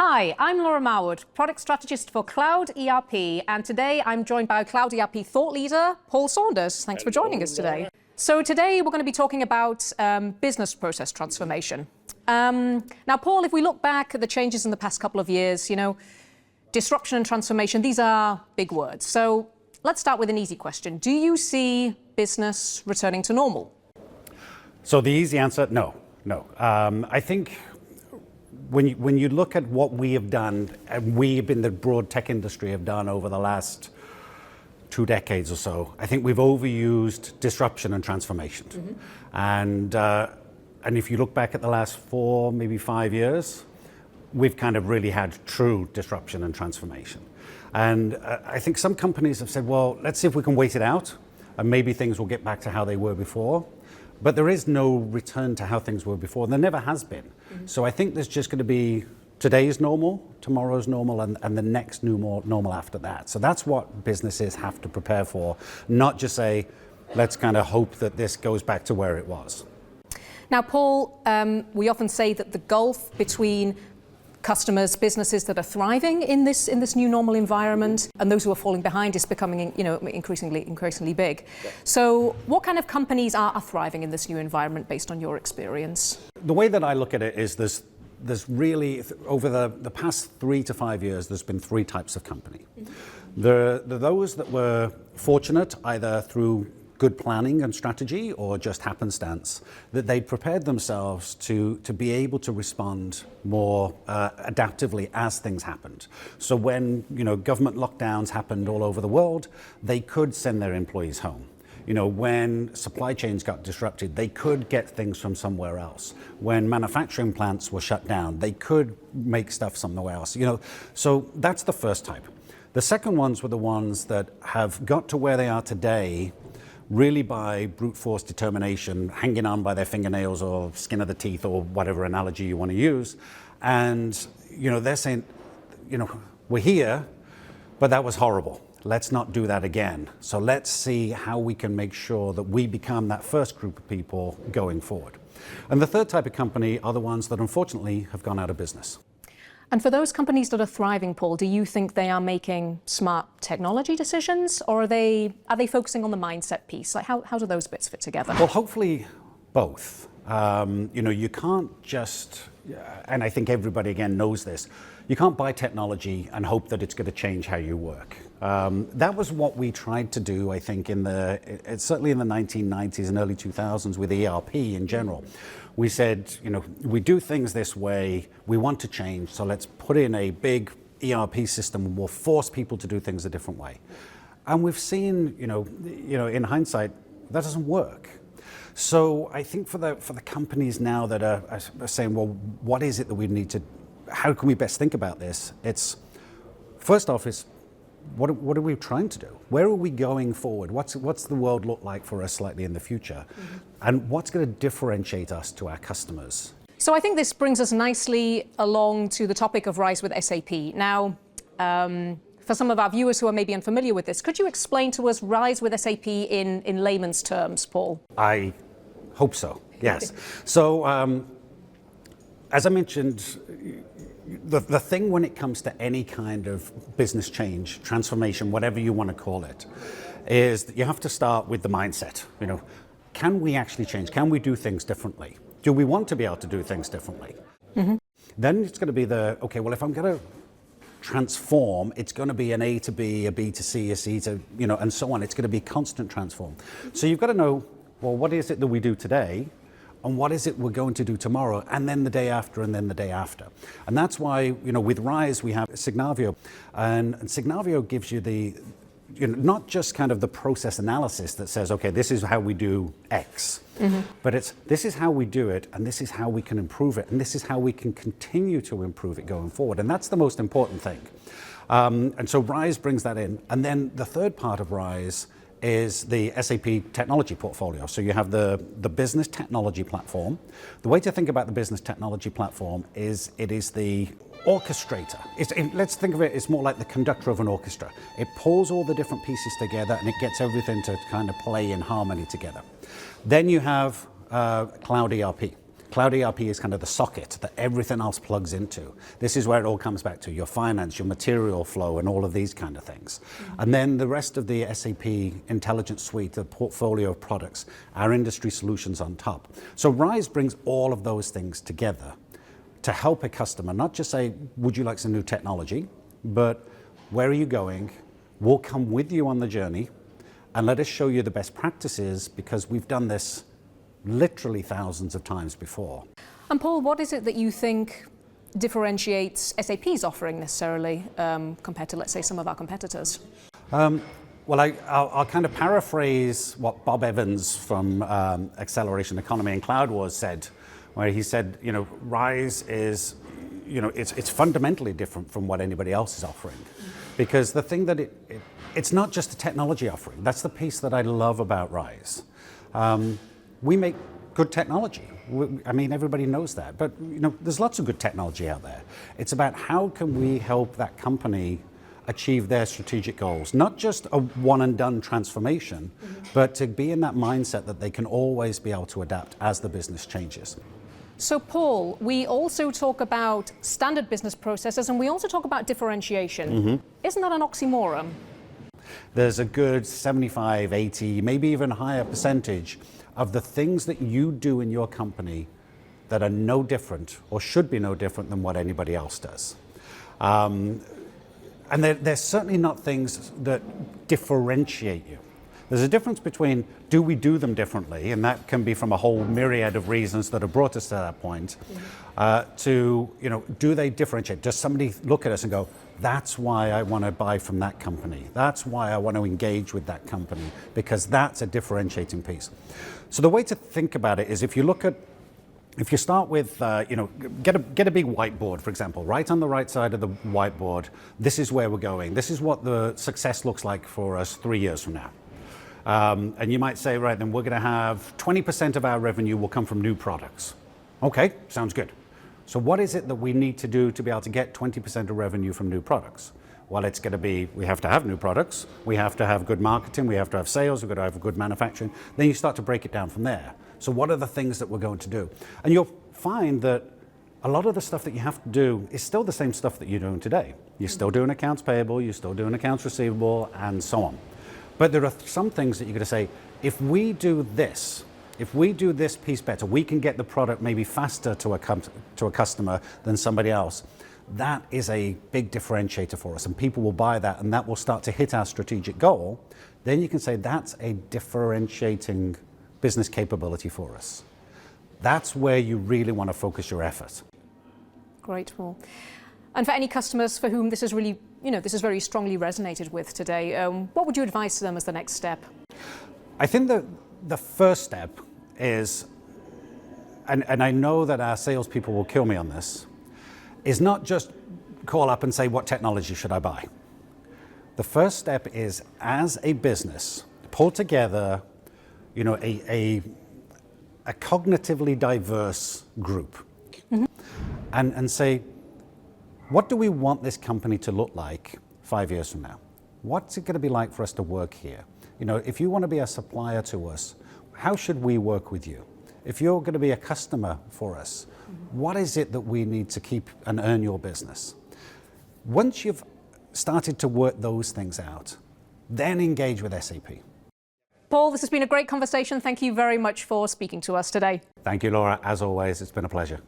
Hi, I'm Laura Marwood, Product Strategist for Cloud ERP, and today I'm joined by Cloud ERP thought leader, Paul Saunders. Thanks for joining us today. So today we're going to be talking about business process transformation. Now, Paul, if we look back at the changes in the past couple of years, disruption and transformation, these are big words. So let's start with an easy question. Do you see business returning to normal? So the easy answer, no. I think when you look at what we have done, and we in the broad tech industry have done over the last 2 decades or so, I think we've overused disruption and transformation. Mm-hmm. And if you look back at the last 4, maybe 5 years, we've kind of really had true disruption and transformation. And I think some companies have said, well, let's see if we can wait it out, and maybe things will get back to how they were before. But there is no return to how things were before. There never has been. Mm-hmm. So I think there's just going to be today's normal, tomorrow's normal, and the next new normal after that. So that's what businesses have to prepare for, not just say, let's kind of hope that this goes back to where it was. Now, Paul, we often say that the gulf between customers, businesses that are thriving in this new normal environment and those who are falling behind is becoming, increasingly big. Yeah. So what kind of companies are thriving in this new environment based on your experience? The way that I look at it is there's really, over the past 3 to 5 years, there's been 3 types of company. Mm-hmm. There are those that were fortunate either through good planning and strategy or just happenstance, that they'd prepared themselves to be able to respond more adaptively as things happened. So when government lockdowns happened all over the world, they could send their employees home. When supply chains got disrupted, they could get things from somewhere else. When manufacturing plants were shut down, they could make stuff somewhere else. So that's the first type. The second ones were the ones that have got to where they are today really by brute force determination, hanging on by their fingernails or skin of the teeth or whatever analogy you want to use. And, they're saying, we're here, but that was horrible. Let's not do that again. So let's see how we can make sure that we become that first group of people going forward. And the third type of company are the ones that unfortunately have gone out of business. And for those companies that are thriving, Paul, do you think they are making smart technology decisions, or are they focusing on the mindset piece? Like how do those bits fit together? Well, hopefully both. You can't just, and I think everybody again knows this, you can't buy technology and hope that it's going to change how you work. That was what we tried to do, I think, certainly in the 1990s and early 2000s with ERP in general. We said, we do things this way, we want to change, so let's put in a big ERP system and we'll force people to do things a different way. And we've seen, in hindsight, that doesn't work. So I think for the companies now that are saying, well, what is it that we need to, how can we best think about this? It's, first off, is what are we trying to do? Where are we going forward? What's the world look like for us slightly in the future? Mm-hmm. And what's going to differentiate us to our customers? So I think this brings us nicely along to the topic of RISE with SAP. Now, for some of our viewers who are maybe unfamiliar with this, could you explain to us RISE with SAP in layman's terms, Paul? I hope so, yes. So, as I mentioned, the thing when it comes to any kind of business change, transformation, whatever you want to call it, is that you have to start with the mindset. Can we actually change? Can we do things differently? Do we want to be able to do things differently? Mm-hmm. Then it's going to be okay, well, if I'm going to transform, it's going to be an A to B, a B to C, a C to, and so on. It's going to be constant transform. So you've got to know, well, what is it that we do today? And what is it we're going to do tomorrow, and then the day after, and then the day after. And that's why, with RISE, we have Signavio. And Signavio gives you not just kind of the process analysis that says, okay, this is how we do X, mm-hmm. but this is how we do it, and this is how we can improve it, and this is how we can continue to improve it going forward. And that's the most important thing. And so RISE brings that in. And then the third part of RISE is the SAP technology portfolio. So you have the business technology platform. The way to think about the business technology platform is it is the orchestrator. Let's think of it as more like the conductor of an orchestra. It pulls all the different pieces together and it gets everything to kind of play in harmony together. Then you have Cloud ERP. Cloud ERP is kind of the socket that everything else plugs into. This is where it all comes back to, your finance, your material flow, and all of these kind of things. And then the rest of the SAP Intelligence Suite, the portfolio of products, our industry solutions on top. So RISE brings all of those things together to help a customer not just say, would you like some new technology, but where are you going? We'll come with you on the journey and let us show you the best practices, because we've done this literally thousands of times before. And Paul, what is it that you think differentiates SAP's offering necessarily compared to, let's say, some of our competitors? Well, I'll kind of paraphrase what Bob Evans from Acceleration Economy and Cloud Wars said, where he said, RISE is, it's fundamentally different from what anybody else is offering. Because the thing that it's not just a technology offering. That's the piece that I love about RISE. We make good technology. I mean, everybody knows that. But there's lots of good technology out there. It's about how can we help that company achieve their strategic goals. Not just a one and done transformation, but to be in that mindset that they can always be able to adapt as the business changes. So Paul, we also talk about standard business processes and we also talk about differentiation. Isn't that an oxymoron? There's a good 75, 80, maybe even higher percentage of the things that you do in your company that are no different or should be no different than what anybody else does. And they're certainly not things that differentiate you. There's a difference between do we do them differently, and that can be from a whole myriad of reasons that have brought us to that point, to, do they differentiate? Does somebody look at us and go, that's why I want to buy from that company. That's why I want to engage with that company, because that's a differentiating piece. So the way to think about it is if you start with, get a big whiteboard, for example, right on the right side of the whiteboard, this is where we're going. This is what the success looks like for us 3 years from now. And you might say, right, then we're going to have 20% of our revenue will come from new products. Okay, sounds good. So what is it that we need to do to be able to get 20% of revenue from new products? Well, it's going to be, we have to have new products, we have to have good marketing, we have to have sales, we've got to have good manufacturing. Then you start to break it down from there. So what are the things that we're going to do? And you'll find that a lot of the stuff that you have to do is still the same stuff that you're doing today. You're still doing accounts payable, you're still doing accounts receivable, and so on. But there are some things that you're going to say, if we do this piece better, we can get the product maybe faster to a customer than somebody else. That is a big differentiator for us, and people will buy that, and that will start to hit our strategic goal. Then you can say that's a differentiating business capability for us. That's where you really want to focus your effort. Great, Paul. And for any customers for whom this is really, this is very strongly resonated with today, what would you advise to them as the next step? I think that the first step is, and I know that our salespeople will kill me on this, is not just call up and say, what technology should I buy? The first step is, as a business, pull together, a cognitively diverse group, and say, what do we want this company to look like 5 years from now? What's it going to be like for us to work here? If you want to be a supplier to us, how should we work with you? If you're going to be a customer for us, what is it that we need to keep and earn your business? Once you've started to work those things out, then engage with SAP. Paul, this has been a great conversation. Thank you very much for speaking to us today. Thank you, Laura. As always, it's been a pleasure.